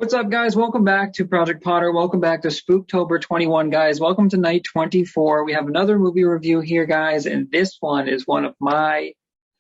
What's up, guys? Welcome back to Project Potter. Welcome back to Spooktober21, guys. Welcome to night 24. We have another movie review here, guys, and this one is one of my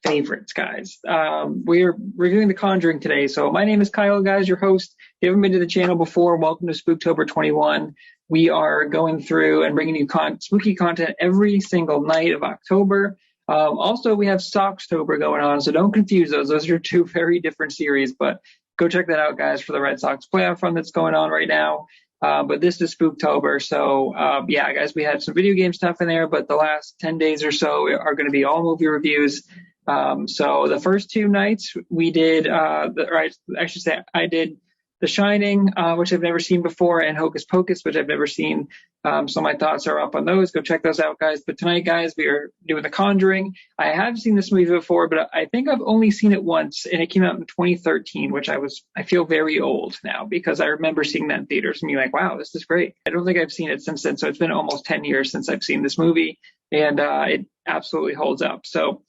favorites, guys. We're reviewing The Conjuring today. So my name is Kyle, guys, your host. If you haven't been to the channel before, welcome to Spooktober21. We are going through and bringing you spooky content every single night of October. Also, we have Socktober going on, so don't confuse those. Those are two very different series, but go check that out, guys, for the Red Sox playoff run that's going on right now. But this is Spooktober. So, yeah, guys, we had some video game stuff in there, but the last 10 days or so are going to be all movie reviews. So the first two nights we did, I did The Shining, which I've never seen before, and Hocus Pocus, which I've never seen. So my thoughts are up on those. Go check those out, guys. But tonight, guys, we are doing The Conjuring. I have seen this movie before, but I think I've only seen it once, and it came out in 2013, which I feel very old now because I remember seeing that in theaters and being like, wow, this is great. I don't think I've seen it since then. So it's been almost 10 years since I've seen this movie, and it absolutely holds up. So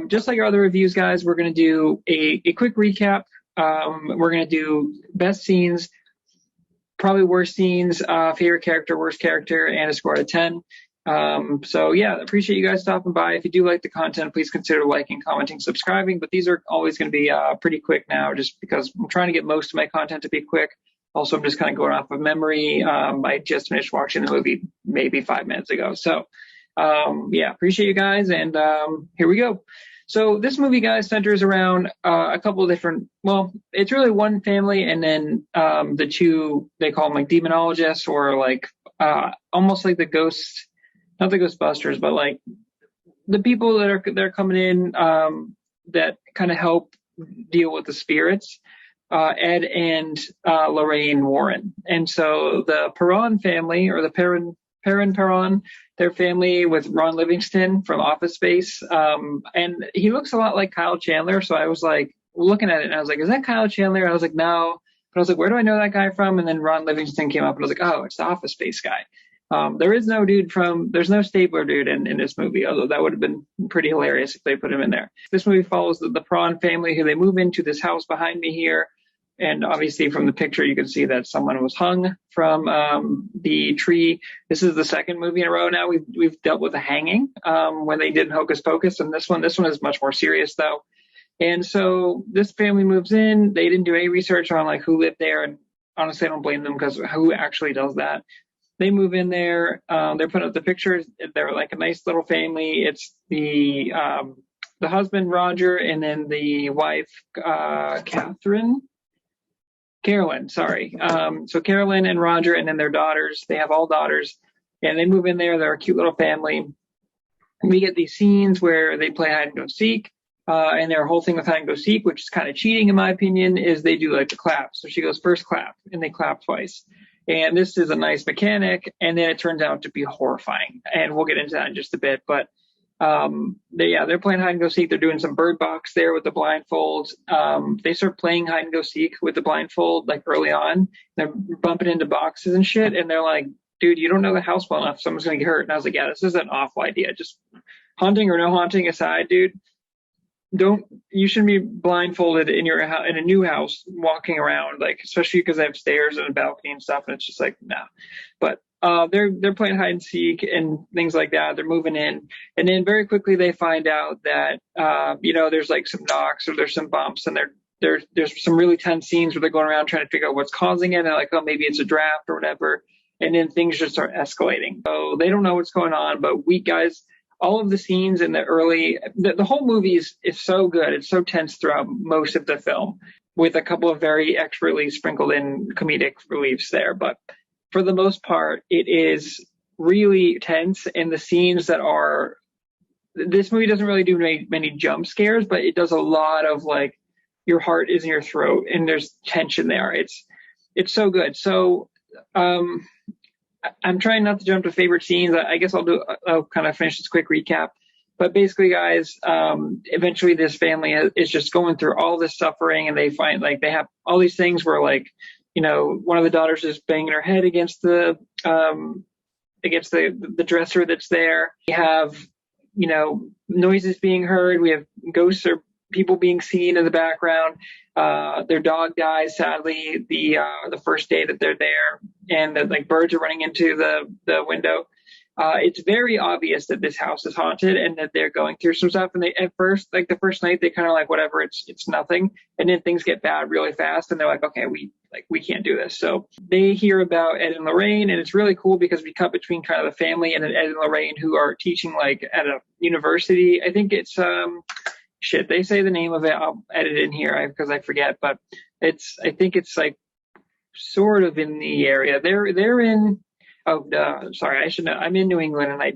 just like our other reviews, guys, we're going to do a quick recap. We're going to do best scenes, probably worst scenes, favorite character, worst character, and a score out of 10. So yeah, appreciate you guys stopping by. If you do like the content, please consider liking, commenting, subscribing. But these are always going to be pretty quick now, just because I'm trying to get most of my content to be quick. Also, I'm just kind of going off of memory. I just finished watching the movie maybe 5 minutes ago. So yeah, appreciate you guys. And here we go. So this movie, guys, centers around a couple of different, well, it's really one family, and then the two, they call them like demonologists, or like almost like the ghosts, not the Ghostbusters, but like the people that are coming in that kind of help deal with the spirits, Ed and Lorraine Warren. And so the Perron family, or the Perron, their family with Ron Livingston from Office Space. And he looks a lot like Kyle Chandler. So I was like looking at it and I was like, is that Kyle Chandler? I was like, no. But I was like, where do I know that guy from? And then Ron Livingston came up and I was like, oh, it's the Office Space guy. There's no Stabler dude in this movie, although that would have been pretty hilarious if they put him in there. This movie follows the Perron family, who they move into this house behind me here. And obviously from the picture, you can see that someone was hung from the tree. This is the second movie in a row now we've dealt with a hanging when they did Hocus Pocus. And this one is much more serious, though. And so this family moves in. They didn't do any research on like who lived there. And honestly, I don't blame them, because who actually does that? They move in there. They're putting up the pictures. They're like a nice little family. It's the husband, Roger, and then the wife, Carolyn, sorry. So Carolyn and Roger, and then their daughters. They have all daughters, and they move in there. They're a cute little family. We get these scenes where they play hide and go seek, and their whole thing with hide and go seek, which is kind of cheating in my opinion, is they do like the clap. So she goes first clap, and they clap twice. And this is a nice mechanic, and then it turns out to be horrifying. And we'll get into that in just a bit, but they're playing hide and go seek. They're doing some bird box there with the blindfolds. They start playing hide and go seek with the blindfold like early on. They're bumping into boxes and shit, and they're like, dude, you don't know the house well enough, someone's gonna get hurt. And I was like, yeah, this is an awful idea. Just haunting or no haunting aside, dude, you shouldn't be blindfolded in a new house walking around, like, especially because they have stairs and a balcony and stuff, and it's just like, nah. But they're playing hide and seek and things like that. They're moving in, and then very quickly they find out that there's like some knocks, or there's some bumps, and there's some really tense scenes where they're going around trying to figure out what's causing it. And they're like, oh, maybe it's a draft or whatever, and then things just start escalating. So they don't know what's going on, but we guys, all of the scenes in the whole movie is so good. It's so tense throughout most of the film, with a couple of very expertly sprinkled in comedic reliefs there, but for the most part, it is really tense. And the scenes this movie doesn't really do many jump scares, but it does a lot of like, your heart is in your throat and there's tension there. It's so good. So I'm trying not to jump to favorite scenes. I guess I'll kind of finish this quick recap. But basically, guys, eventually this family is just going through all this suffering, and they find like they have all these things where like, one of the daughters is banging her head against the dresser that's there. We have, noises being heard. We have ghosts are people being seen in the background. Their dog dies, sadly, the first day that they're there, and the like birds are running into the window. It's very obvious that this house is haunted and that they're going through some stuff. And they, at first, like the first night, they kind of like, whatever, it's nothing. And then things get bad really fast, and they're like, okay, we can't do this. So they hear about Ed and Lorraine, and it's really cool because we cut between kind of the family and then Ed and Lorraine, who are teaching like at a university. I think it's shit. They say the name of it. I'll edit it in here because I forget, but I think it's like sort of in the area. They're in. Oh, sorry, I should know. I'm in New England, and I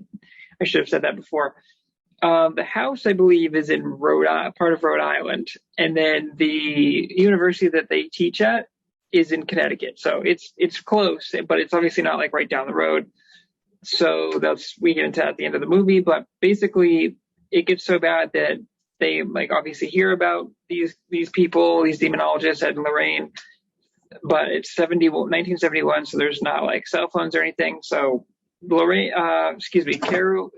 should have said that before. The house, I believe, is in part of Rhode Island, and then the university that they teach at is in Connecticut. So it's close, but it's obviously not like right down the road. So we get into that at the end of the movie. But basically, it gets so bad that they like obviously hear about these people, these demonologists, Ed and Lorraine. But it's 1971, so there's not like cell phones or anything. So Lorraine, her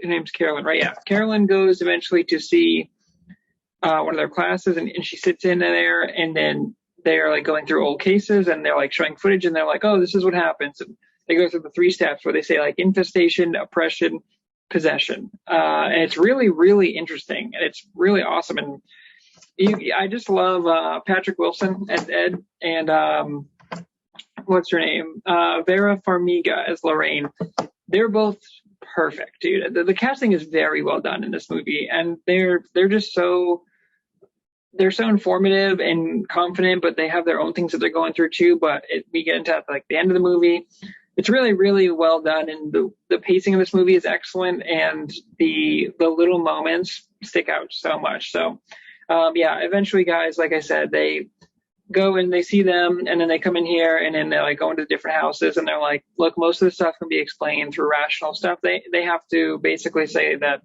name's Carolyn, right? Yeah. Carolyn goes eventually to see one of their classes, and she sits in there, and then they're like going through old cases, and they're like showing footage, and they're like, oh, this is what happens. And they go through the 3 steps where they say like infestation, oppression, possession. And it's really, really interesting, and it's really awesome. And I just love Patrick Wilson as Ed, and what's her name? Vera Farmiga as Lorraine. They're both perfect, dude. The casting is very well done in this movie, and they're just so informative and confident, but they have their own things that they're going through too. But we get into like the end of the movie. It's really, really well done, and the pacing of this movie is excellent, and the little moments stick out so much. So. Eventually, guys, like I said, they go and they see them, and then they come in here, and then they like go into different houses, and they're like, look, most of the stuff can be explained through rational stuff. They have to basically say that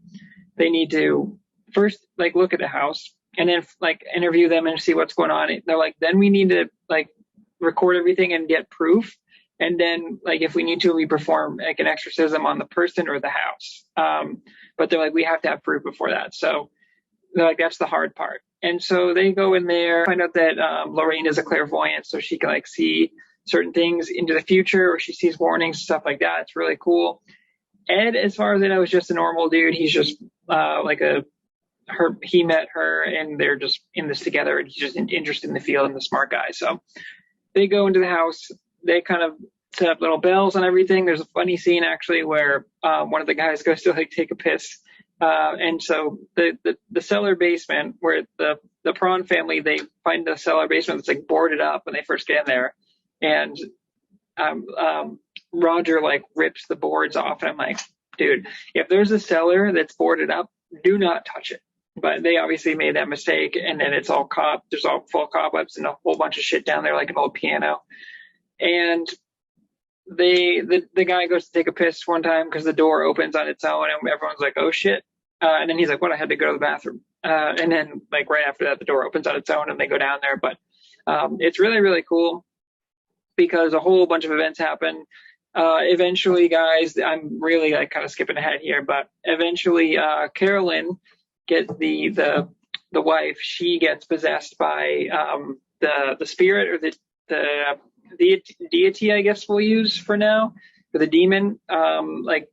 they need to first like look at the house and then like interview them and see what's going on. They're like, then we need to like record everything and get proof. And then like, if we need to, we perform like an exorcism on the person or the house. But they're like, we have to have proof before that. So they're like, that's the hard part. And so they go in there, find out that Lorraine is a clairvoyant, so she can like see certain things into the future, or she sees warnings, stuff like that. It's really cool. Ed, as far as I know, is just a normal dude. He's just he met her, and they're just in this together, and he's just interested in the field and the smart guy. So they go into the house. They kind of set up little bells and everything. There's a funny scene actually where one of the guys goes to like take a piss. And so the cellar basement where the Prawn family, they find the cellar basement that's like boarded up when they first get in there. And Roger like rips the boards off, and I'm like, dude, if there's a cellar that's boarded up, do not touch it. But they obviously made that mistake, and then it's all there's all full cobwebs and a whole bunch of shit down there, like an old piano. And the guy goes to take a piss one time because the door opens on its own, and everyone's like, oh shit. And then he's like, what, I had to go to the bathroom. And then like right after that, the door opens on its own, and they go down there. But it's really, really cool because a whole bunch of events happen. Eventually, guys, I'm really like kind of skipping ahead here, but eventually Carolyn gets the wife. She gets possessed by the spirit, or the deity, I guess we'll use for now, or the demon, like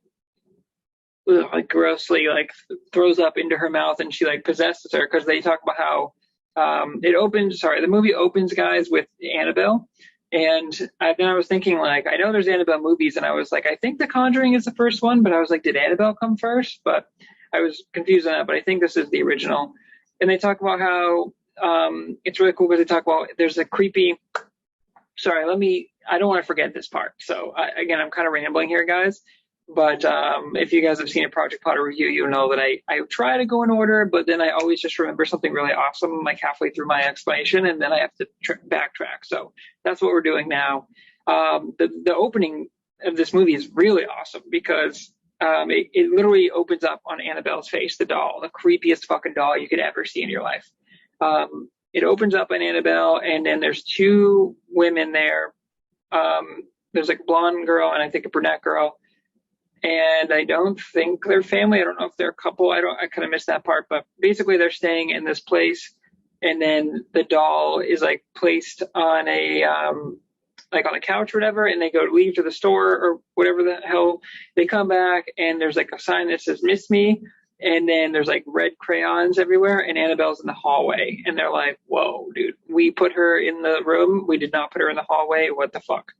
grossly like throws up into her mouth, and she like possesses her, because they talk about how the movie opens, guys, with Annabelle. And then I was thinking, like, I know there's Annabelle movies, and I was like, I think The Conjuring is the first one, but I was like, did Annabelle come first? But I was confused on that, but I think this is the original. And they talk about how it's really cool because they talk about there's a creepy. Sorry, I don't want to forget this part. So again, I'm kind of rambling here, guys. But if you guys have seen a Project Potter review, you'll know that I try to go in order, but then I always just remember something really awesome like halfway through my explanation, and then I have to backtrack. So that's what we're doing now. The opening of this movie is really awesome because it literally opens up on Annabelle's face, the doll, the creepiest fucking doll you could ever see in your life. It opens up on Annabelle, and then there's 2 women there. There's like a blonde girl and I think a brunette girl. And I don't think they're family. I don't know if they're a couple. I kind of missed that part, but basically they're staying in this place and then the doll is like placed on a like on a couch or whatever, and they go to leave to the store or whatever the hell. They come back and there's like a sign that says "Miss Me," and then there's like red crayons everywhere, and Annabelle's in the hallway, and they're like, "Whoa, dude, we put her in the room. We did not put her in the hallway. What the fuck?"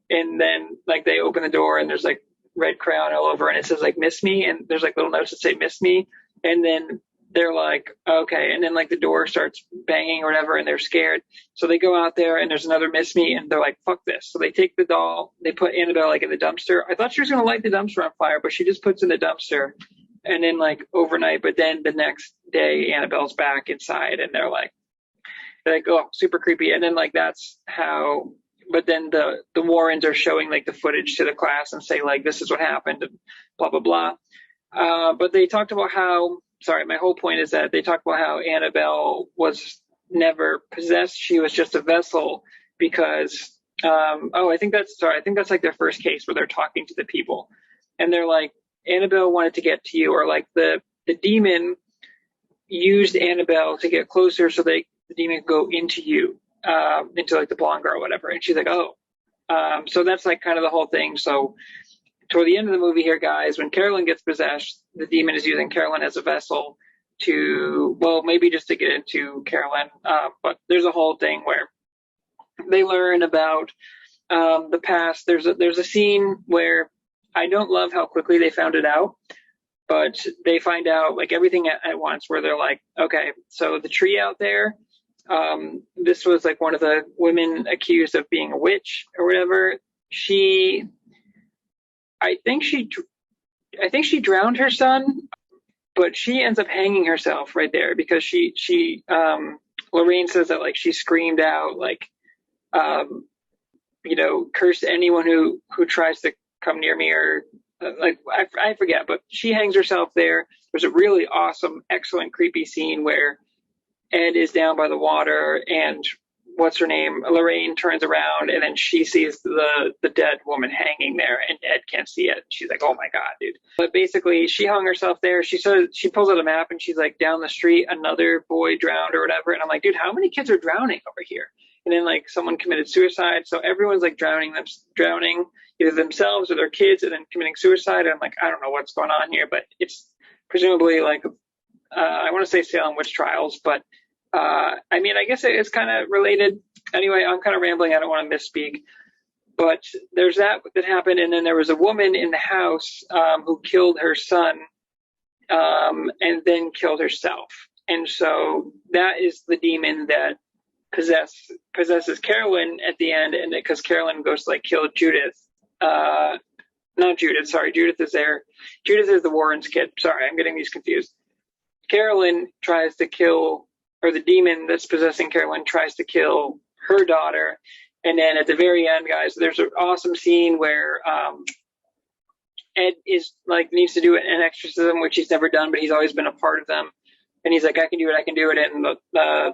And then like they open the door and there's like red crayon all over, and it says like "Miss Me," and there's like little notes that say "Miss Me," and then they're like, okay. And then like the door starts banging or whatever, and they're scared. So they go out there and there's another "Miss Me," and they're like, fuck this. So they take the doll, they put Annabelle like in the dumpster. I thought she was going to light the dumpster on fire, but she just puts in the dumpster and then like overnight. But then the next day, Annabelle's back inside, and they're like, oh, super creepy. And then like that's how, but then the Warrens are showing like the footage to the class and say like, this is what happened and blah, blah, blah. But they talked about how, my whole point is that they talked about how Annabelle was never possessed. She was just a vessel because, I think that's like their first case where they're talking to the people and they're like, Annabelle wanted to get to you, or like the demon used Annabelle to get closer so the demon could go into you, into like the blonde girl or whatever. And she's like, oh, so that's like kind of the whole thing. So toward the end of the movie here, guys, when Carolyn gets possessed, the demon is using Carolyn as a vessel to, well, maybe just to get into Carolyn. But there's a whole thing where they learn about the past. There's a scene where I don't love how quickly they found it out, but they find out like everything at once, where they're like, okay, so the tree out there, this was like one of the women accused of being a witch or whatever. I think she drowned her son, but she ends up hanging herself right there because Lorraine says that like she screamed out like, curse anyone who tries to come near me, or like I forget, but she hangs herself there. There's a really awesome, excellent, creepy scene where Ed is down by the water and what's her name? Lorraine turns around and then she sees the dead woman hanging there, and Ed can't see it. She's like, oh my God, dude. But basically she hung herself there. She pulls out a map and she's like, down the street, another boy drowned or whatever. And I'm like, dude, how many kids are drowning over here? And then like someone committed suicide. So everyone's like drowning either themselves or their kids and then committing suicide. And I'm like, I don't know what's going on here, but it's presumably like, I want to say Salem witch trials, but I mean, I guess it's kind of related. Anyway, I'm kind of rambling. I don't want to misspeak. But there's that happened. And then there was a woman in the house who killed her son and then killed herself. And so that is the demon that possesses Carolyn at the end. And because Carolyn goes to like kill Judith. Not Judith, sorry. Judith is there. Judith is the Warren's kid. Sorry, I'm getting these confused. Carolyn tries to kill, or the demon that's possessing Carolyn tries to kill her daughter. And then at the very end, guys, there's an awesome scene where Ed is like needs to do an exorcism, which he's never done, but he's always been a part of them. And he's like, I can do it. And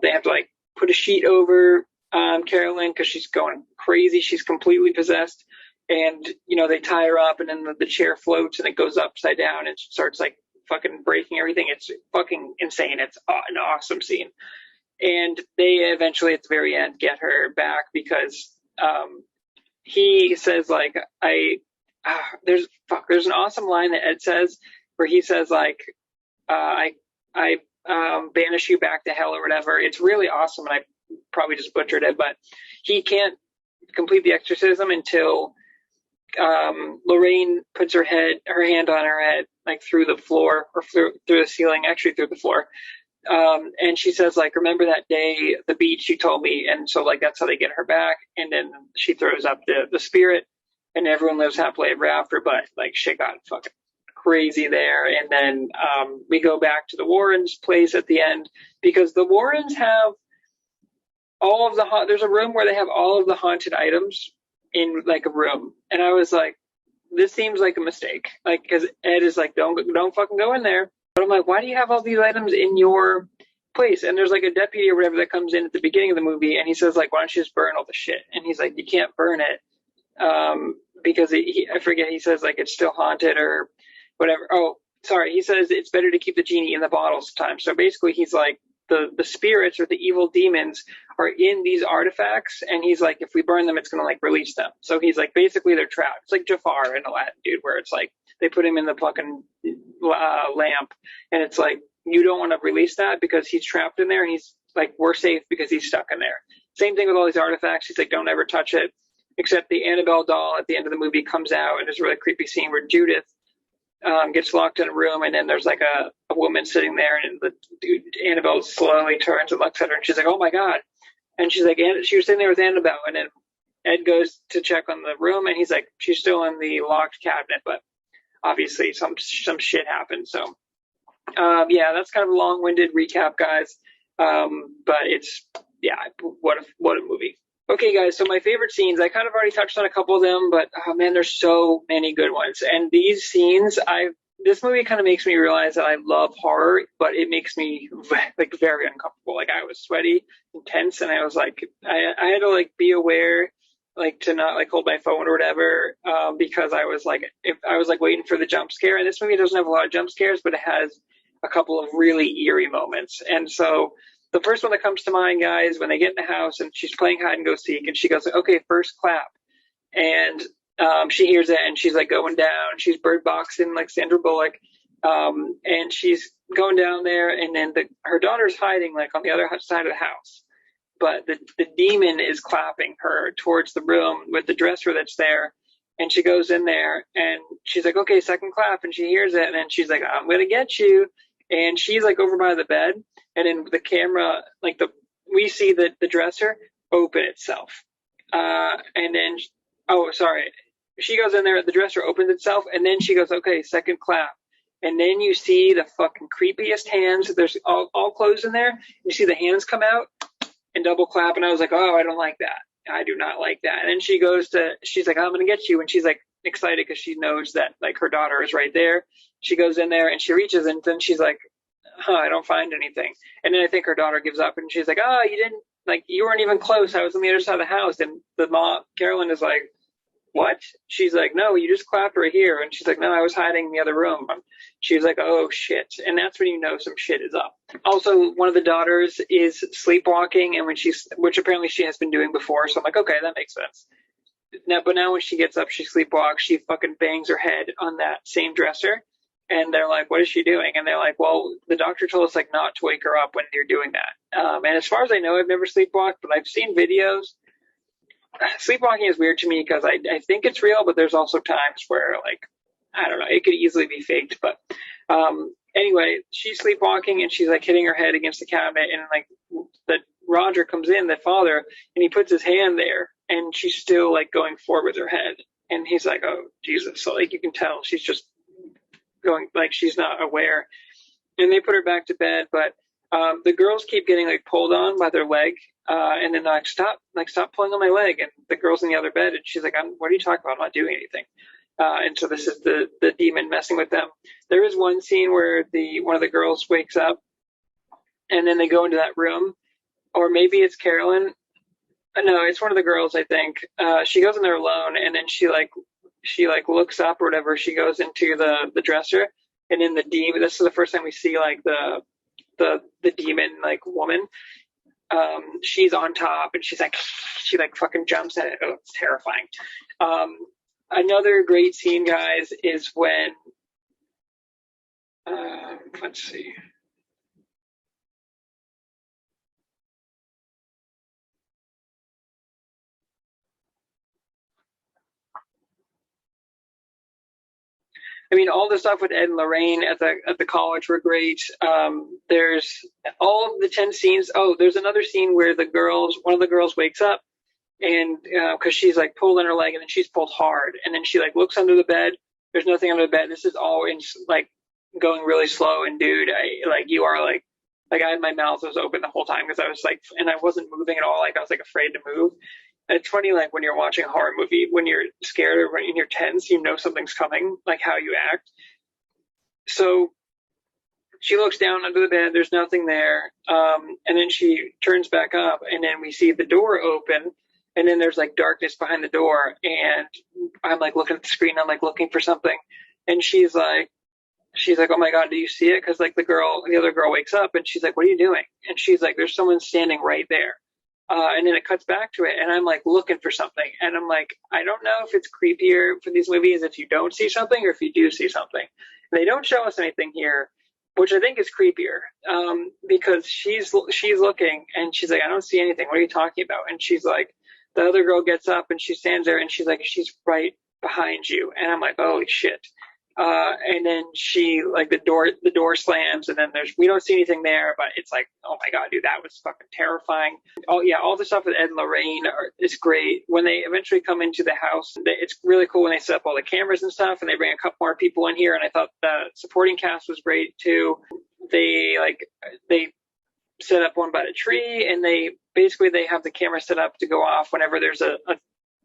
they have to like put a sheet over Carolyn because she's going crazy. She's completely possessed. And, they tie her up, and then the chair floats and it goes upside down and starts like fucking breaking everything. It's fucking insane. It's an awesome scene. And they eventually at the very end get her back because he says like, there's an awesome line that Ed says where he says like, I banish you back to hell or whatever. It's really awesome. And I probably just butchered it, but he can't complete the exorcism until Lorraine puts her hand on her head, like through the floor or through the ceiling, actually through the floor. And she says like, remember that day at the beach you told me? And so like, that's how they get her back. And then she throws up the spirit and everyone lives happily ever after, but like shit got fucking crazy there. And then, we go back to the Warrens' place at the end because the Warrens have there's a room where they have all of the haunted items in like a room. And I was like, this seems like a mistake. Like, cause Ed is like, don't fucking go in there. But I'm like, why do you have all these items in your place? And there's like a deputy or whatever that comes in at the beginning of the movie. And he says like, why don't you just burn all the shit? And he's like, you can't burn it. Because I forget, he says like, it's still haunted or whatever. Oh, sorry. He says it's better to keep the genie in the bottle sometimes. So basically he's like, the spirits or the evil demons are in these artifacts, and he's like, if we burn them, it's gonna like release them. So he's like, basically they're trapped. It's like Jafar in Aladdin, dude, where it's like they put him in the fucking lamp, and it's like you don't want to release that because he's trapped in there, and he's like, we're safe because he's stuck in there. Same thing with all these artifacts. He's like, don't ever touch it. Except the Annabelle doll at the end of the movie comes out, and there's a really creepy scene where Judith gets locked in a room, and then there's like a woman sitting there, and the dude, Annabelle slowly turns and looks at her, and she's like, oh my God. And she's like, she was sitting there with Annabelle, and then Ed goes to check on the room, and he's like, she's still in the locked cabinet, but obviously some shit happened. So, yeah, that's kind of a long-winded recap, guys. But it's, yeah, what a movie. Okay, guys, so my favorite scenes, I kind of already touched on a couple of them, but oh, man, there's so many good ones. And these scenes, this movie kind of makes me realize that I love horror, but it makes me like very uncomfortable. Like I was sweaty, intense, and I was like, I had to like be aware, like to not like hold my phone or whatever, because I was like, if I was like waiting for the jump scare. And this movie doesn't have a lot of jump scares, but it has a couple of really eerie moments. And so the first one that comes to mind, guys, when they get in the house and she's playing hide and go seek, and she goes, okay, first clap. And she hears it, and she's like going down. She's bird boxing like Sandra Bullock. And she's going down there, and then her daughter's hiding like on the other side of the house. But the demon is clapping her towards the room with the dresser that's there. And she goes in there, and she's like, okay, second clap. And she hears it, and then she's like, I'm going to get you. And she's like over by the bed, and in the camera, like we see the dresser open itself. And then, she goes in there, the dresser opens itself, and then she goes, okay, second clap. And then you see the fucking creepiest hands. There's all closed in there. You see the hands come out and double clap. And I was like, oh, I don't like that. I do not like that. And then she's like, I'm going to get you. And she's like excited because she knows that like her daughter is right there. She goes in there and she reaches, and then she's like, I don't find anything. And then I think her daughter gives up, and she's like, oh, you weren't even close. I was on the other side of the house. And the mom, Carolyn, is like, what? She's like, no, you just clapped right here. And she's like, no, I was hiding in the other room. She's like, oh shit. And that's when you know some shit is up. Also, one of the daughters is sleepwalking, and which apparently she has been doing before. So I'm like, okay, that makes sense. But now when she gets up, she sleepwalks, she fucking bangs her head on that same dresser. And they're like, what is she doing? And they're like, well, the doctor told us like not to wake her up when you're doing that. And as far as I know, I've never sleepwalked, but I've seen videos. Sleepwalking is weird to me because I think it's real, but there's also times where like, I don't know, it could easily be faked. But anyway, she's sleepwalking, and she's like hitting her head against the cabinet, and like Roger comes in, the father, and he puts his hand there, and she's still like going forward with her head. And he's like, oh, Jesus. So like you can tell she's just going, like she's not aware. And they put her back to bed, but the girls keep getting like pulled on by their leg, and then like stop pulling on my leg. And the girl's in the other bed, and she's like, what are you talking about? I'm not doing anything. And so this is the demon messing with them. There is one scene where one of the girls wakes up, and then they go into that room, or maybe it's Carolyn. No, it's one of the girls, I think. She goes in there alone, and then she looks up or whatever. She goes into the dresser, and then the demon. This is the first time we see like the demon like woman. She's on top, and she fucking jumps at it. Oh, it's terrifying. Another great scene, guys, is when let's see. I mean, all the stuff with Ed and Lorraine at the college were great. There's all of the 10 scenes. Oh, there's another scene where one of the girls wakes up, and because she's like pulled in her leg, and then she's pulled hard, and then she like looks under the bed. There's nothing under the bed. This is all in like going really slow. And dude, you are like I had my mouth was open the whole time because I was like, and I wasn't moving at all. Like I was like afraid to move. And it's funny, like when you're watching a horror movie, when you're scared or when you're tense, you know something's coming, like how you act. So she looks down under the bed. There's nothing there. And then she turns back up, and then we see the door open, and then there's like darkness behind the door. And I'm like looking at the screen. I'm like looking for something. And she's like, she's like, oh my God, do you see it? Because like the other girl wakes up and she's like, what are you doing? And she's like, there's someone standing right there. And then it cuts back to it, and I'm like looking for something, and I'm like, I don't know if it's creepier for these movies if you don't see something or if you do see something. And they don't show us anything here, which I think is creepier, because she's looking and she's like, I don't see anything. What are you talking about? And she's like, the other girl gets up and she stands there and she's like, she's right behind you. And I'm like, holy shit. And then she like the door slams, and then we don't see anything there, but it's like, oh my God, dude, that was fucking terrifying. Oh yeah, all the stuff with Ed and Lorraine is great. When they eventually come into the house, it's really cool when they set up all the cameras and stuff, and they bring a couple more people in here. And I thought the supporting cast was great too. They set up one by the tree, and they have the camera set up to go off whenever there's a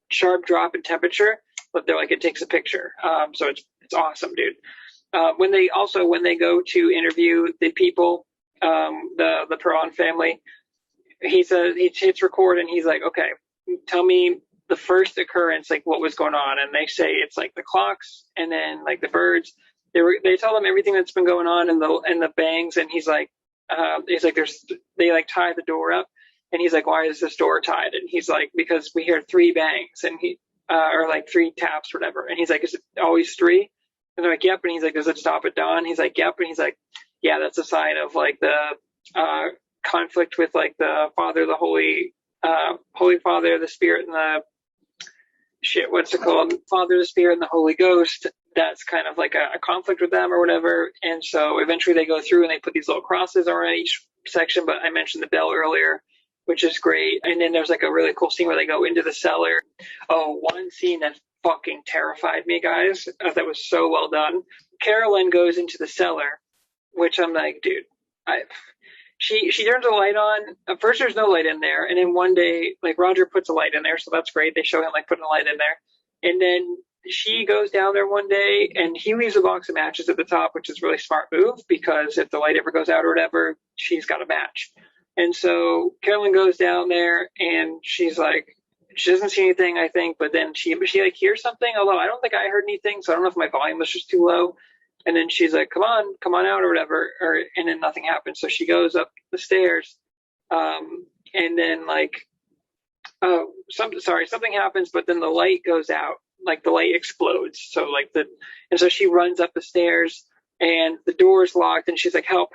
sharp drop in temperature. But they're like, it takes a picture. So it's awesome, dude. When they go to interview the people, the Perron family, he hits record and he's like, okay, tell me the first occurrence, like what was going on. And they say it's like the clocks and then like the birds. They tell them everything that's been going on and the bangs. And he's like, they like tie the door up, and he's like, why is this door tied? And he's like, because we hear 3 bangs, and or like 3 taps or whatever. And he's like, is it always 3? And they're like, yep. And he's like, does it stop at dawn? He's like, yep. And he's like, yeah, that's a sign of like the conflict with like the Father, the Holy Father, the Spirit, and the what's it called? Father, the Spirit, and the Holy Ghost. That's kind of like a conflict with them or whatever. And so eventually they go through and they put these little crosses around each section. But I mentioned the bell earlier, which is great. And then there's like a really cool scene where they go into the cellar. Oh, one scene that fucking terrified me, guys. That was so well done. Carolyn goes into the cellar, which I'm like, dude, she turns a light on. At first there's no light in there. And then one day, like Roger puts a light in there. So that's great. They show him like putting a light in there. And then she goes down there one day and he leaves a box of matches at the top, which is a really smart move because if the light ever goes out or whatever, she's got a match. And so Carolyn goes down there and she's like, she doesn't see anything, I think, but then she like hears something, although I don't think I heard anything, so I don't know if my volume was just too low. And then she's like, come on out or whatever, and then nothing happens. So she goes up the stairs, and then like, something happens, but then the light goes out, like the light explodes. So like and so she runs up the stairs and the door's locked and she's like, help.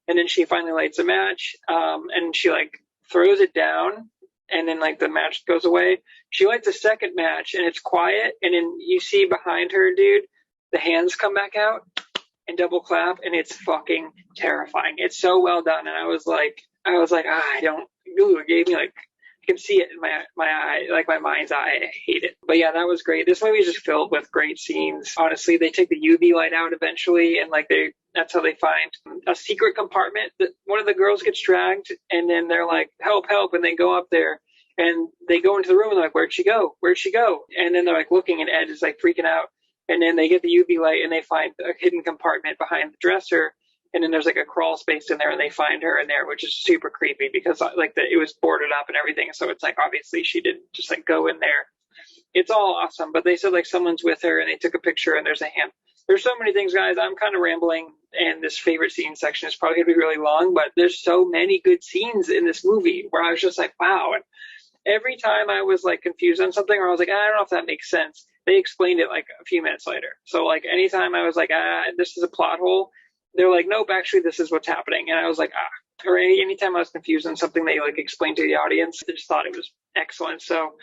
And then she finally lights a match, and she like throws it down, and then like the match goes away. She lights a second match, and it's quiet, and then you see behind her, dude, the hands come back out and double clap, and it's fucking terrifying. It's so well done, and I was like, it gave me like, I can see it in my eye, like my mind's eye. I hate it. But yeah, that was great. This movie is just filled with great scenes. Honestly, they take the UV light out eventually, and like that's how they find a secret compartment that one of the girls gets dragged, and then they're like, help, and they go up there and they go into the room and they're like, where'd she go? And then they're like looking, and Ed is like freaking out. And then they get the UV light and they find a hidden compartment behind the dresser. And then there's like a crawl space in there, and they find her in there, which is super creepy because like it was boarded up and everything. So it's like, obviously she didn't just like go in there. It's all awesome. But they said like someone's with her and they took a picture and there's a hand. There's so many things, guys. I'm kind of rambling, and this favorite scene section is probably going to be really long, but there's so many good scenes in this movie where I was just like, wow. And every time I was like confused on something, or I was like, I don't know if that makes sense, they explained it like a few minutes later. So like anytime I was like, this is a plot hole, they're like, nope, actually this is what's happening. And I was like, or anytime I was confused on something, they like explained to the audience. I just thought it was excellent. So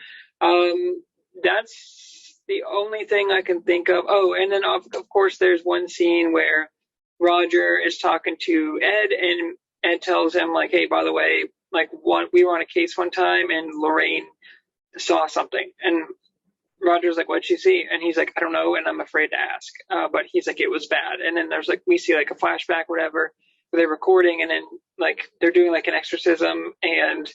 that's the only thing I can think of. Oh, and then of course there's one scene where Roger is talking to Ed, and Ed tells him like, hey, by the way, like we were on a case one time and Lorraine saw something. And Roger's like, what'd she see? And he's like, I don't know, and I'm afraid to ask. But he's like, it was bad. And then there's like, we see like a flashback or whatever where they're recording, and then like they're doing like an exorcism, and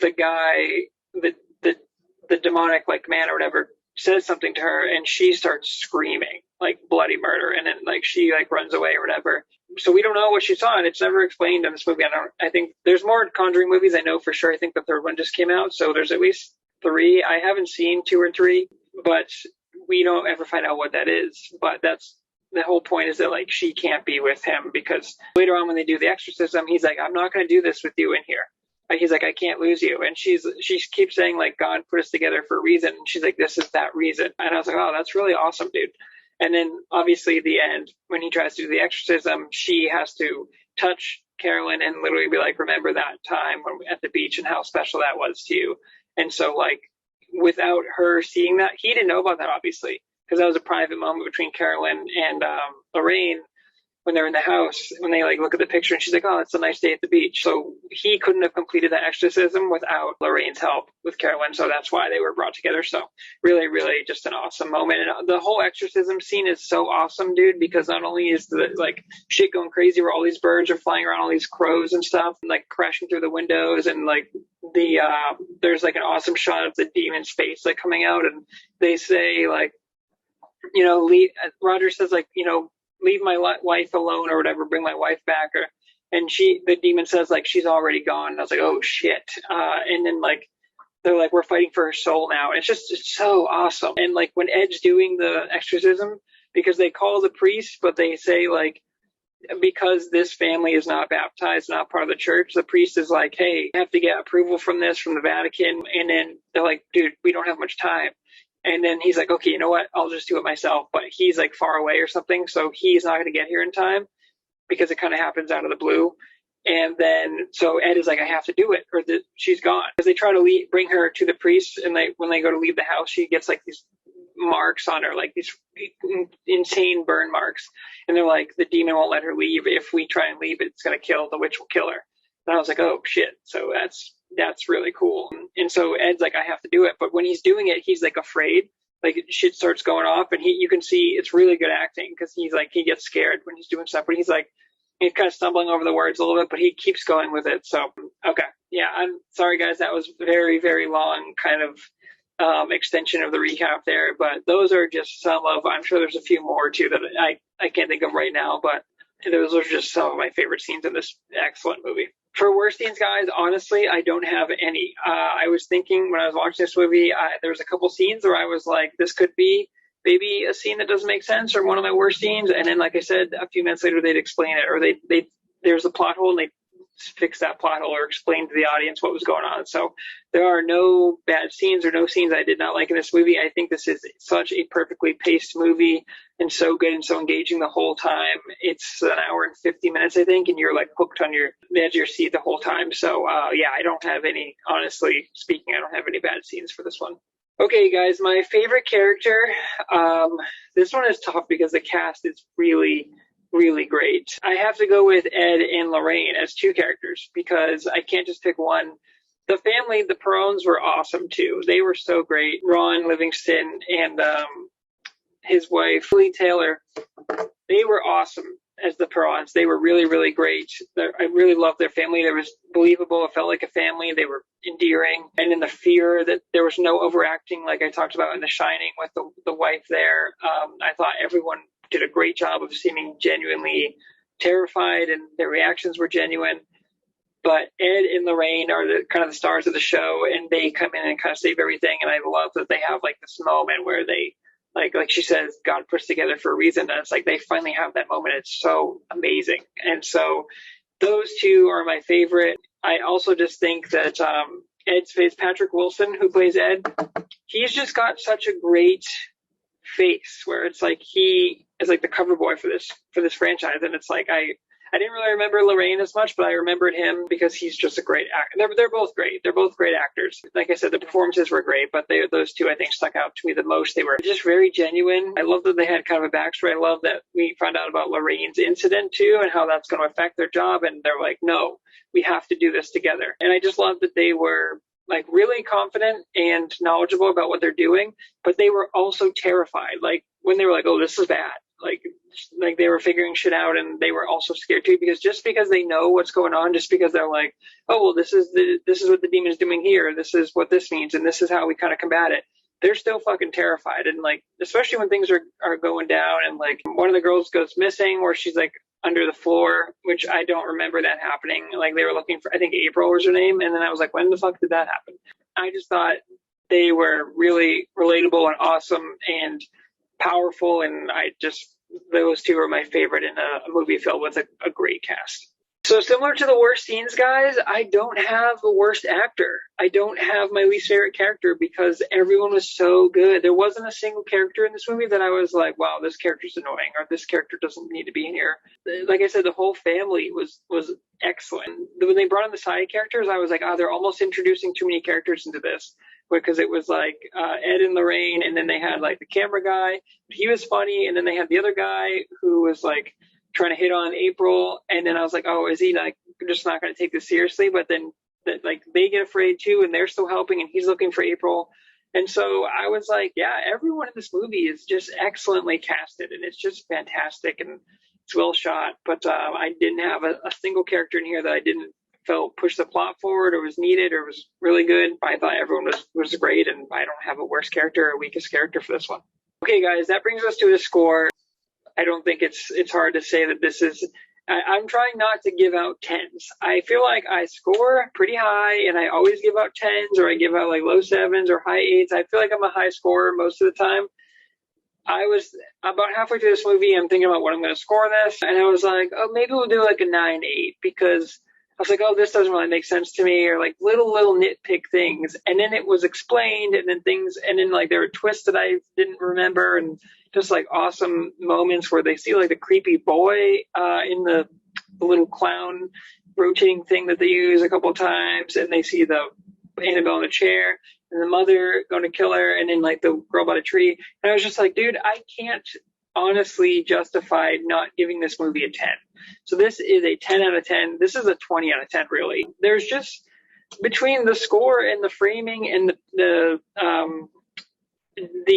the guy, the demonic like man or whatever, says something to her, and she starts screaming like bloody murder, and then like she like runs away or whatever. So we don't know what she saw, and it's never explained in this movie. I think there's more Conjuring movies, I know for sure. I think the third one just came out, so there's at least 3. I haven't seen 2 or 3, but we don't ever find out what that is. But that's the whole point is that like she can't be with him because later on when they do the exorcism, he's like, I'm not going to do this with you in here. He's like, I can't lose you. And she keeps saying like, God put us together for a reason. And she's like, this is that reason. And I was like, oh, that's really awesome, dude. And then obviously the end, when he tries to do the exorcism, she has to touch Carolyn and literally be like, remember that time when at the beach and how special that was to you. And so like without her seeing that, he didn't know about that obviously, because that was a private moment between Carolyn and Lorraine when they're in the house, when they like look at the picture and she's like, oh, it's a nice day at the beach. So he couldn't have completed that exorcism without Lorraine's help with Carolyn. So that's why they were brought together. So really, really just an awesome moment. And the whole exorcism scene is so awesome, dude, because not only is the like shit going crazy where all these birds are flying around, all these crows and stuff, and like crashing through the windows, and like there's like an awesome shot of the demon's face like coming out, and they say like, you know, Roger says like, you know, leave my wife alone or whatever, bring my wife back. And the demon says like, she's already gone. And I was like, oh shit. And then like, they're like, we're fighting for her soul now. And it's so awesome. And like when Ed's doing the exorcism, because they call the priest, but they say like, because this family is not baptized, not part of the church, the priest is like, hey, I have to get approval from the Vatican. And then they're like, dude, we don't have much time. And then he's like, okay, you know what? I'll just do it myself. But he's like far away or something. So he's not going to get here in time because it kind of happens out of the blue. And then, so Ed is like, I have to do it or she's gone. Because they try to bring her to the priest. And when they go to leave the house, she gets like these marks on her, like these insane burn marks. And they're like, the demon won't let her leave. If we try and leave, the witch will kill her. And I was like, oh shit. So that's really cool. And so Ed's like, I have to do it. But when he's doing it, he's like afraid, like shit starts going off, and you can see it's really good acting because he's like, he gets scared when he's doing stuff, but he's kind of stumbling over the words a little bit, but he keeps going with it. So, okay. Yeah. I'm sorry guys. That was very, very long kind of extension of the recap there, but those are just some of, I'm sure there's a few more too that I can't think of right now, but those are just some of my favorite scenes in this excellent movie. For worst scenes, guys, honestly, I don't have any. I was thinking when I was watching this movie, there was a couple scenes where I was like, this could be maybe a scene that doesn't make sense or one of my worst scenes. And then, like I said, a few minutes later, they'd explain it, or there's a plot hole and they fix that plot hole or explain to the audience what was going on. So there are no bad scenes or no scenes I did not like in this movie. I think this is such a perfectly paced movie and so good and so engaging the whole time. It's an hour and 50 minutes, I think, and you're like hooked on the edge of your seat the whole time. So yeah, I don't have any, honestly speaking, I don't have any bad scenes for this one. Okay, guys, my favorite character. This one is tough because the cast is really, really great. I have to go with Ed and Lorraine as two characters because I can't just pick one. The family, the Perones, were awesome too. They were so great. Ron Livingston and his wife, Lee Taylor, they were awesome as the Perones. They were really, really great. I really loved their family. It was believable. It felt like a family. They were endearing. And in the fear that there was no overacting, like I talked about in The Shining with the wife there, I thought everyone did a great job of seeming genuinely terrified, and their reactions were genuine. But Ed and Lorraine are the kind of the stars of the show, and they come in and kind of save everything. And I love that they have like this moment where they, like she says, God puts together for a reason. And it's like they finally have that moment. It's so amazing. And so those two are my favorite. I also just think that Ed's face, Patrick Wilson, who plays Ed, he's just got such a great face where it's like he is like the cover boy for this franchise. And it's like I didn't really remember Lorraine as much, but I remembered him because he's just a great actor. They're both great. They're both great actors. Like I said, the performances were great, but those two I think stuck out to me the most. They were just very genuine. I love that they had kind of a backstory. I love that we found out about Lorraine's incident too and how that's going to affect their job. And they're like, no, we have to do this together. And I just love that they were like really confident and knowledgeable about what they're doing, but they were also terrified. Like when they were like, oh, this is bad. Like they were figuring shit out, and they were also scared too, because just because they know what's going on, just because they're like, oh, well, this is what the demon's doing here. This is what this means. And this is how we kind of combat it. They're still fucking terrified. And like, especially when things are going down and like one of the girls goes missing or she's like under the floor, which I don't remember that happening. Like they were looking for, I think April was her name. And then I was like, when the fuck did that happen? I just thought they were really relatable and awesome and powerful. And I just those two are my favorite in a movie filled with a great cast. So similar to the worst scenes, guys, I don't have the worst actor. I don't have my least favorite character because everyone was so good. There wasn't a single character in this movie that I was like, wow, this character's annoying or this character doesn't need to be in here. Like I said, the whole family was excellent. When they brought in the side characters, I was like, oh, they're almost introducing too many characters into this. Because it was like Ed and Lorraine, and then they had like the camera guy. He was funny, and then they had the other guy who was like trying to hit on April, and then I was like, oh, is he like just not going to take this seriously? But then like they get afraid too, and they're still helping, and he's looking for April. And so I was like, yeah, everyone in this movie is just excellently casted, and it's just fantastic, and it's well shot. But I didn't have a single character in here that I didn't felt pushed the plot forward or was needed or was really good. I thought everyone was great, and I don't have a worst character or weakest character for this one. Okay, guys, that brings us to the score. I don't think it's hard to say that this is. I'm trying not to give out 10s. I feel like I score pretty high, and I always give out 10s, or I give out like low 7s or high 8s. I feel like I'm a high scorer most of the time. I was about halfway through this movie. I'm thinking about what I'm going to score this, and I was like, oh, maybe we'll do like a 9-8 because I was like, oh, this doesn't really make sense to me, or like little nitpick things. And then it was explained, and then like there were twists that I didn't remember, and just like awesome moments where they see like the creepy boy in the little clown rotating thing that they use a couple of times, and they see the Annabelle in the chair, and the mother going to kill her, and then like the girl by the tree. And I was just like, dude, I can't honestly justify not giving this movie a 10. So this is a 10 out of 10. This is a 20 out of 10, really. There's just, between the score and the framing and the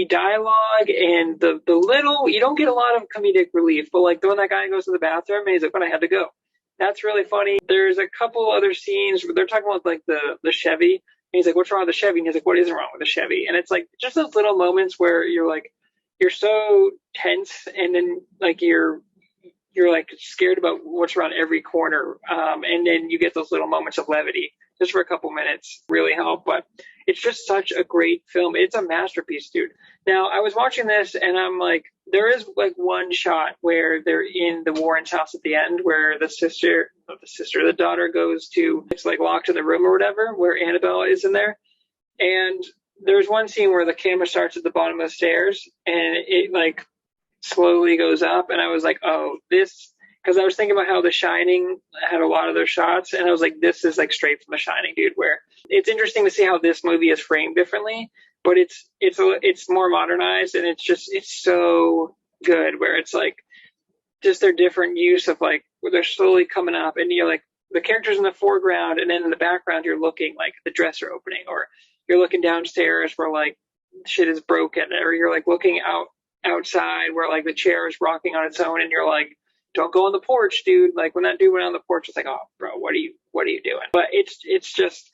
dialogue and the little, you don't get a lot of comedic relief, but like when that guy goes to the bathroom and he's like, but I had to go. That's really funny. There's a couple other scenes where they're talking about like the Chevy, and he's like, what's wrong with the Chevy? And he's like, what is wrong with the Chevy? And it's like just those little moments where you're like, you're so tense, and then like you're like scared about what's around every corner, and then you get those little moments of levity just for a couple minutes really help. But it's just such a great film. It's a masterpiece, dude. Now I was watching this and I'm like, there is like one shot where they're in the Warren's house at the end where the daughter goes to, it's like locked in the room or whatever, where Annabelle is in there. And there's one scene where the camera starts at the bottom of the stairs and it like slowly goes up, and I was like, oh, this, because I was thinking about how The Shining had a lot of those shots, and I was like, this is like straight from The Shining, dude, where it's interesting to see how this movie is framed differently, but it's more modernized, and it's so good, where it's like just their different use of like where they're slowly coming up, and you're like the characters in the foreground, and then in the background you're looking like the dresser opening, or you're looking downstairs where like shit is broken, or you're like looking outside where like the chair is rocking on its own, and you're like, don't go on the porch, dude. Like when that dude went on the porch, it's like, oh, bro, what are you doing? But it's just,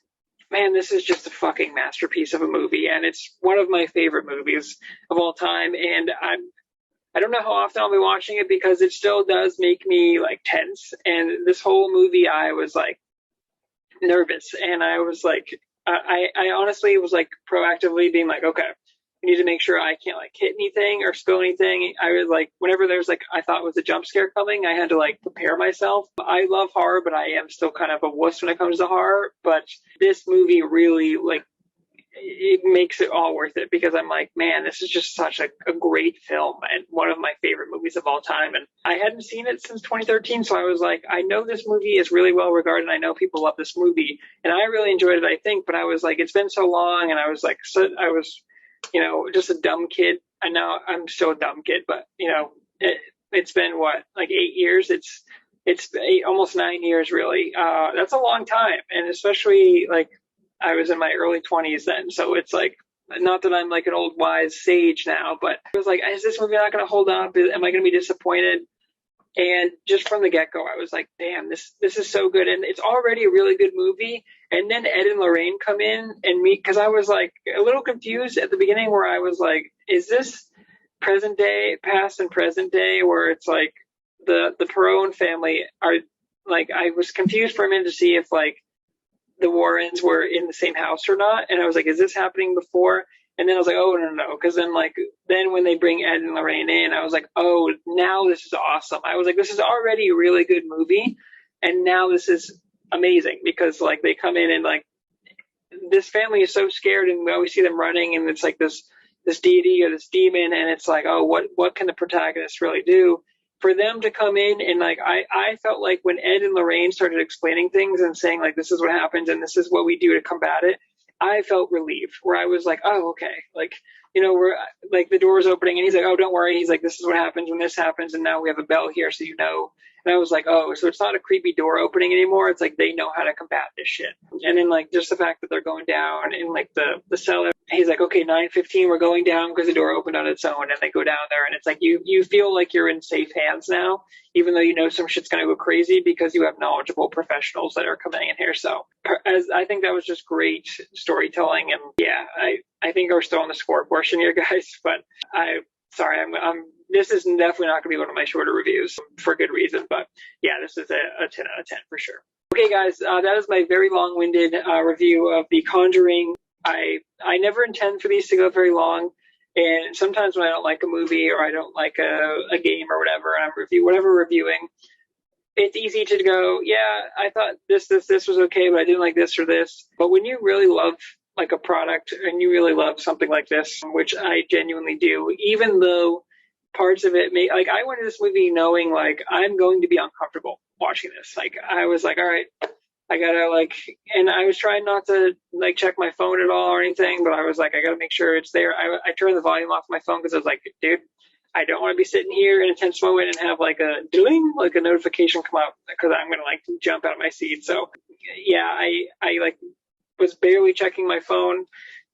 man, this is just a fucking masterpiece of a movie, and it's one of my favorite movies of all time. And I don't know how often I'll be watching it because it still does make me like tense. And this whole movie, I was like nervous, and I was like, I honestly was like proactively being like, okay, I need to make sure I can't like hit anything or spill anything. I was like, whenever there's like, I thought was a jump scare coming, I had to like prepare myself. I love horror, but I am still kind of a wuss when it comes to horror. But this movie really like, it makes it all worth it, because I'm like, man, this is just such a great film and one of my favorite movies of all time. And I hadn't seen it since 2013. So I was like, I know this movie is really well regarded. I know people love this movie, and I really enjoyed it, I think. But I was like, it's been so long, and I was like, just a dumb kid. I know I'm still a dumb kid, but it's been what, like 8 years? It's almost 9 years, really. That's a long time. And especially like I was in my early 20s then. So it's like, not that I'm like an old wise sage now, but I was like, is this movie not going to hold up? Am I going to be disappointed? And just from the get-go, I was like, damn, this is so good. And it's already a really good movie. And then Ed and Lorraine come in and meet, because I was like a little confused at the beginning, where I was like, is this present day, past and present day, where it's like the Perron family are like, I was confused for a minute to see if like the Warrens were in the same house or not. And I was like, is this happening before? And then I was like, oh, no. Because then when they bring Ed and Lorraine in, I was like, oh, now this is awesome. I was like, this is already a really good movie. And now this is amazing because like they come in and like this family is so scared and we always see them running and it's like this deity or this demon. And it's like, oh, what can the protagonist really do? For them to come in and like, I felt like when Ed and Lorraine started explaining things and saying like, this is what happens and this is what we do to combat it, I felt relieved where I was like, oh, okay. Like, you know, we're like the door's opening and he's like, oh, don't worry. He's like, this is what happens when this happens. And now we have a bell here. So, you know, and I was like, oh, so it's not a creepy door opening anymore. It's like, they know how to combat this shit. And then like, just the fact that they're going down in like the cellar, he's like, okay, 9:15, we're going down because the door opened on its own. And they go down there and it's like, you feel like you're in safe hands now, even though you know some shit's going to go crazy because you have knowledgeable professionals that are coming in here. So as I think that was just great storytelling. And yeah, I think we're still on the score portion here, guys, but this is definitely not going to be one of my shorter reviews for good reason, but yeah, this is a 10 out of 10 for sure. Okay, guys, that is my very long-winded review of The Conjuring. I never intend for these to go very long, and sometimes when I don't like a movie or I don't like a game or whatever, and I'm reviewing, it's easy to go, yeah, I thought this was okay, but I didn't like this or this. But when you really love like a product and you really love something like this, which I genuinely do, even though parts of it like I went to this movie knowing like I'm going to be uncomfortable watching this. Like I was like, all right, I gotta like, and I was trying not to like check my phone at all or anything, but I was like, I gotta make sure it's there. I turned the volume off my phone because I was like, dude, I don't want to be sitting here in a tense moment and have like a ding, like a notification come up because I'm gonna like jump out of my seat. So yeah, I like was barely checking my phone,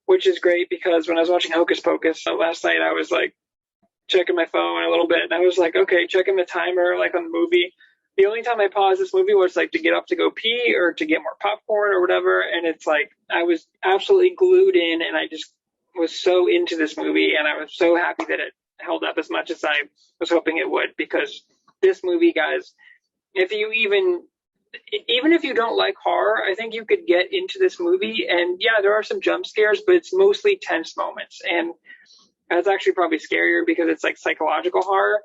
which is great because when I was watching Hocus Pocus last night, I was like checking my phone a little bit and I was like, okay, checking the timer like on the movie. The only time I paused this movie was like to get up to go pee or to get more popcorn or whatever. And it's like, I was absolutely glued in and I just was so into this movie. And I was so happy that it held up as much as I was hoping it would, because this movie, guys, if you even if you don't like horror, I think you could get into this movie. And yeah, there are some jump scares, but it's mostly tense moments. And that's actually probably scarier because it's like psychological horror,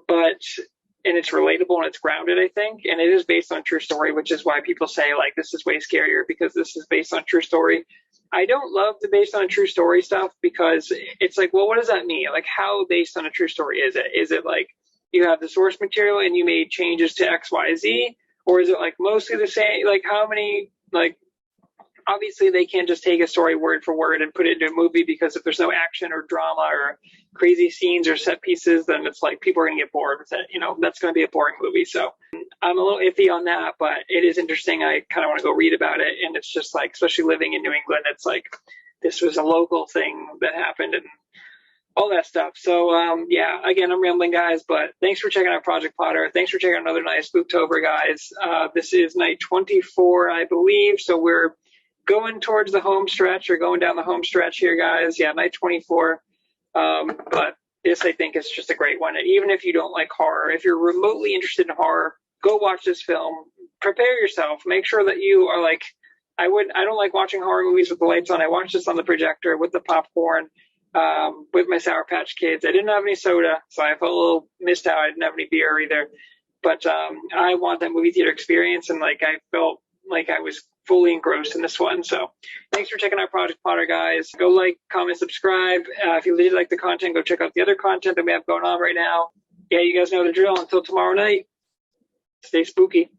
and it's relatable and it's grounded, I think. And it is based on true story, which is why people say like this is way scarier because this is based on true story. I don't love the based on a true story stuff because it's like, well, what does that mean? Like how based on a true story is it? Is it like you have the source material and you made changes to X, Y, Z? Or is it like mostly the same? Like how many, like, obviously they can't just take a story word for word and put it into a movie because if there's no action or drama or crazy scenes or set pieces, then it's like people are going to get bored with it. You know, that's going to be a boring movie. So I'm a little iffy on that, but it is interesting. I kind of want to go read about it. And it's just like, especially living in New England, it's like this was a local thing that happened and all that stuff. So, yeah, again, I'm rambling, guys, but thanks for checking out Project Potter. Thanks for checking out another night of Spooktober, guys. This is night 24, I believe. So we're going towards the home stretch or going down the home stretch here, guys. Yeah, night 24. But this, I think, is just a great one. And even if you don't like horror, if you're remotely interested in horror, go watch this film. Prepare yourself. Make sure that you are like, I don't like watching horror movies with the lights on. I watched this on the projector with the popcorn. With my Sour Patch Kids. I didn't have any soda, so I felt a little missed out. I didn't have any beer either. But I want that movie theater experience, and like I felt like I was fully engrossed in this one. So thanks for checking out Project Potter, guys. Go like, comment, subscribe. If you really like the content, go check out the other content that we have going on right now. Yeah, you guys know the drill. Until tomorrow night, stay spooky.